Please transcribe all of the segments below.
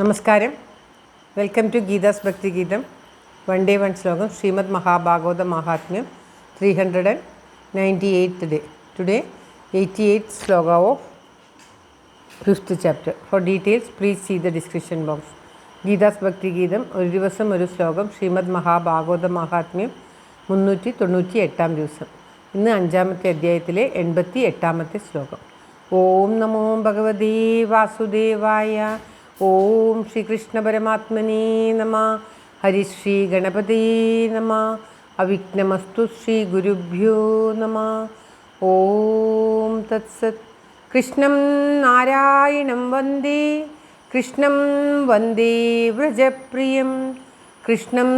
നമസ്കാരം. Welcome to Geetha's ഭക്തിഗീതം. One day one ശ്ലോകം. ശ്രീമദ് മഹാഭാഗവത മഹാത്മ്യം 398th day. Today 88th sloka of 5th chapter. For details please see the description box. Geetha's Bhakthigeetham ഒരു ദിവസം ഒരു ശ്ലോകം. ശ്രീമദ് മഹാഭാഗവത മഹാത്മ്യം 398 ദിവസം. ഇന്ന് 5ാമത്തെ അധ്യായത്തിലെ 88ാമത്തെ ശ്ലോകം. ഓം നമോ ഭഗവതേ വാസുദേവായ. ഓം ശ്രീകൃഷ്ണ പരമാത്മനേ നമ. ഹരിശ്രീ ഗണപതേ നമ. അവിഘ്നമസ്തു ശ്രീ ഗുരുഭ്യോ നമ. ഓം തത്സത്. കൃഷ്ണം നാരായണം വന്ദേ. കൃഷ്ണം വന്ദേ വ്രജപ്രിയം. കൃഷ്ണം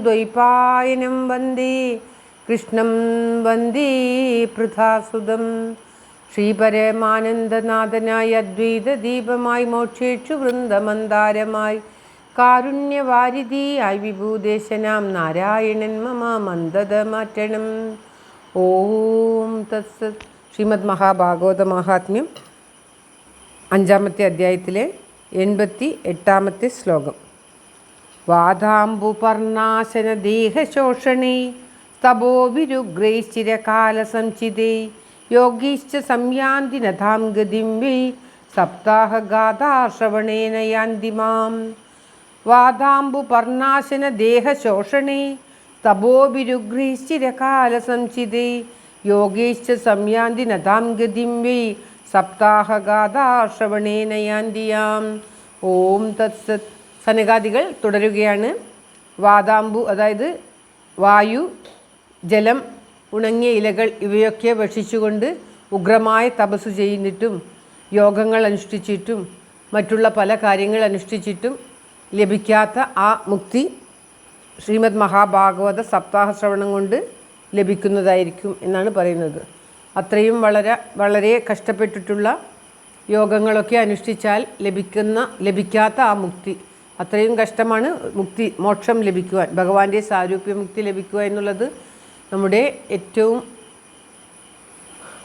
ദ്വൈപായനം വന്ദേ. കൃഷ്ണം വന്ദേ പൃഥാസുതം. ശ്രീപരമാനന്ദനാഥനായി അദ്വൈത ദീപമായി മോക്ഷേക്ഷു വൃന്ദമന്ദാരമായി കാരുണ്യവാരിധിയായി വിഭൂദേശനാം നാരായണൻ മമ മന്ദത മാറ്റണം. ഓം തത്സത്. ശ്രീമദ് മഹാഭാഗവത മഹാത്മ്യം 5ാമത്തെ അധ്യായത്തിലെ 88ാമത്തെ ശ്ലോകം. വാദാംബുപർണാശന ദേഹശോഷണേ തപോവിരുഗ്രൈശ്ചിരകാലസംചിതേ യോഗീശ്ച സംയാന്തി നഥാം ഗതിം വൈ സപ്താഹഗാഥാശ്രവണേന യാന്തി മാം. വാദാംബുപർണാശന ദേഹശോഷണേ തപോവിരുഗ്രൈശ്ചിരകാലസംചിതേ യോഗീശ്ച സംയാന്തി നഥാം ഗതിം വൈ സപ്താഹഗാഥാശ്രവണേന യാന്തി യാം. ഓം തത്സത്. സനകാദികൾ തുടരുകയാണ്. വാദാംബു അതായത് വായു, ജലം, ഉണങ്ങിയ ഇലകൾ ഇവയൊക്കെ ഭക്ഷിച്ചുകൊണ്ട് ഉഗ്രമായ തപസ് ചെയ്യുന്നിട്ടും യോഗങ്ങൾ അനുഷ്ഠിച്ചിട്ടും മറ്റുള്ള പല കാര്യങ്ങൾ അനുഷ്ഠിച്ചിട്ടും ലഭിക്കാത്ത ആ മുക്തി ശ്രീമദ് മഹാഭാഗവത സപ്താഹ ശ്രവണം കൊണ്ട് ലഭിക്കുന്നതായിരിക്കും എന്നാണ് പറയുന്നത്. അത്രയും വളരെ കഷ്ടപ്പെട്ടിട്ടുള്ള യോഗങ്ങളൊക്കെ അനുഷ്ഠിച്ചാൽ ലഭിക്കാത്ത ആ മുക്തി, അത്രയും കഷ്ടമാണ് മുക്തി, മോക്ഷം ലഭിക്കുവാൻ, ഭഗവാന്റെ സാരൂപ്യ മുക്തി ലഭിക്കുക എന്നുള്ളത് നമ്മുടെ ഏറ്റവും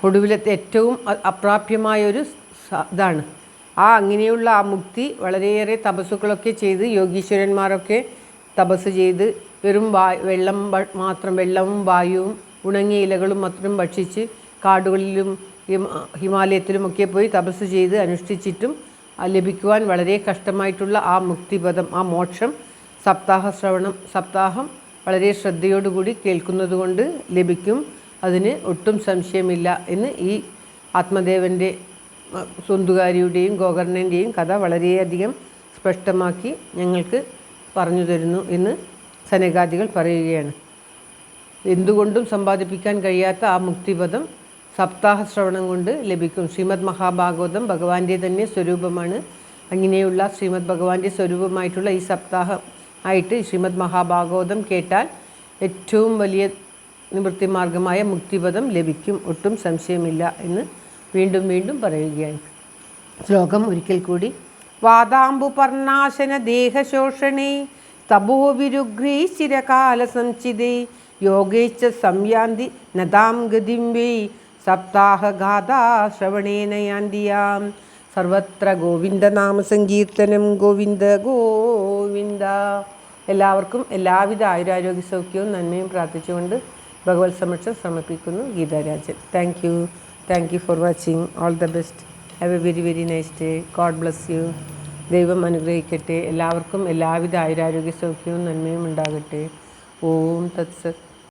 ഒടുവിലത്തെ ഏറ്റവും അപ്രാപ്യമായൊരു ഇതാണ്. അങ്ങനെയുള്ള ആ മുക്തി വളരെയേറെ തപസ്സുകളൊക്കെ ചെയ്ത് യോഗീശ്വരന്മാരൊക്കെ തപസ് ചെയ്ത് വെറും വെള്ളവും വായുവും ഉണങ്ങിയ ഇലകളും മാത്രം ഭക്ഷിച്ച് കാടുകളിലും ഹിമാലയത്തിലുമൊക്കെ പോയി തപസ് ചെയ്ത് അനുഷ്ഠിച്ചിട്ടും ലഭിക്കുവാൻ വളരെ കഷ്ടമായിട്ടുള്ള ആ മുക്തിപദം, ആ മോക്ഷം സപ്താഹം വളരെ ശ്രദ്ധയോടുകൂടി കേൾക്കുന്നത് കൊണ്ട് ലഭിക്കും. അതിന് ഒട്ടും സംശയമില്ല എന്ന് ഈ ആത്മദേവൻ്റെ സ്വന്തുകാരിയുടെയും ഗോകർണൻ്റെയും കഥ വളരെയധികം സ്പഷ്ടമാക്കി ഞങ്ങൾക്ക് പറഞ്ഞു തരുന്നു എന്ന് സനകാദികൾ പറയുകയാണ്. എന്തുകൊണ്ടും സമ്പാദിപ്പിക്കാൻ കഴിയാത്ത ആ മുക്തിപദം സപ്താഹ ശ്രവണം കൊണ്ട് ലഭിക്കും. ശ്രീമദ് മഹാഭാഗവതം ഭഗവാന്റെ തന്നെ സ്വരൂപമാണ്. അങ്ങനെയുള്ള ശ്രീമദ് ഭഗവാന്റെ സ്വരൂപമായിട്ടുള്ള ഈ സപ്താഹം ആയിട്ട് ശ്രീമദ് മഹാഭാഗവതം കേട്ടാൽ ഏറ്റവും വലിയ നിവൃത്തിമാർഗമായ മുക്തിപദം ലഭിക്കും, ഒട്ടും സംശയമില്ല എന്ന് വീണ്ടും വീണ്ടും പറയുകയാണ്. ശ്ലോകം ഒരിക്കൽ കൂടി. വാദാംബുപർണാശന ദേഹശോഷണേ തപോവിരുഗ്രൈശ്ചിരകാലസംചിതേ യോഗേശ്ച സംയാന്തി നതാം ഗതിം വൈ സപ്താഹഗാഥാശ്രവണേന യാന്തി യാം. സർവത്ര ഗോവിന്ദനാമസങ്കീർത്തനം. ഗോവിന്ദ ഗോവിന്ദ. എല്ലാവർക്കും എല്ലാവിധ ആയുരാരോഗ്യ സൗഖ്യവും നന്മയും പ്രാർത്ഥിച്ചുകൊണ്ട് ഭഗവത് സമക്ഷം സമർപ്പിക്കുന്നു. Geetha Rajan. Thank you for watching. All the best. Have A very very nice day. God bless you. ദൈവം അനുഗ്രഹിക്കട്ടെ. എല്ലാവർക്കും എല്ലാവിധ ആയുരാരോഗ്യ സൗഖ്യവും നന്മയും ഉണ്ടാകട്ടെ. ഓം തത്സത്.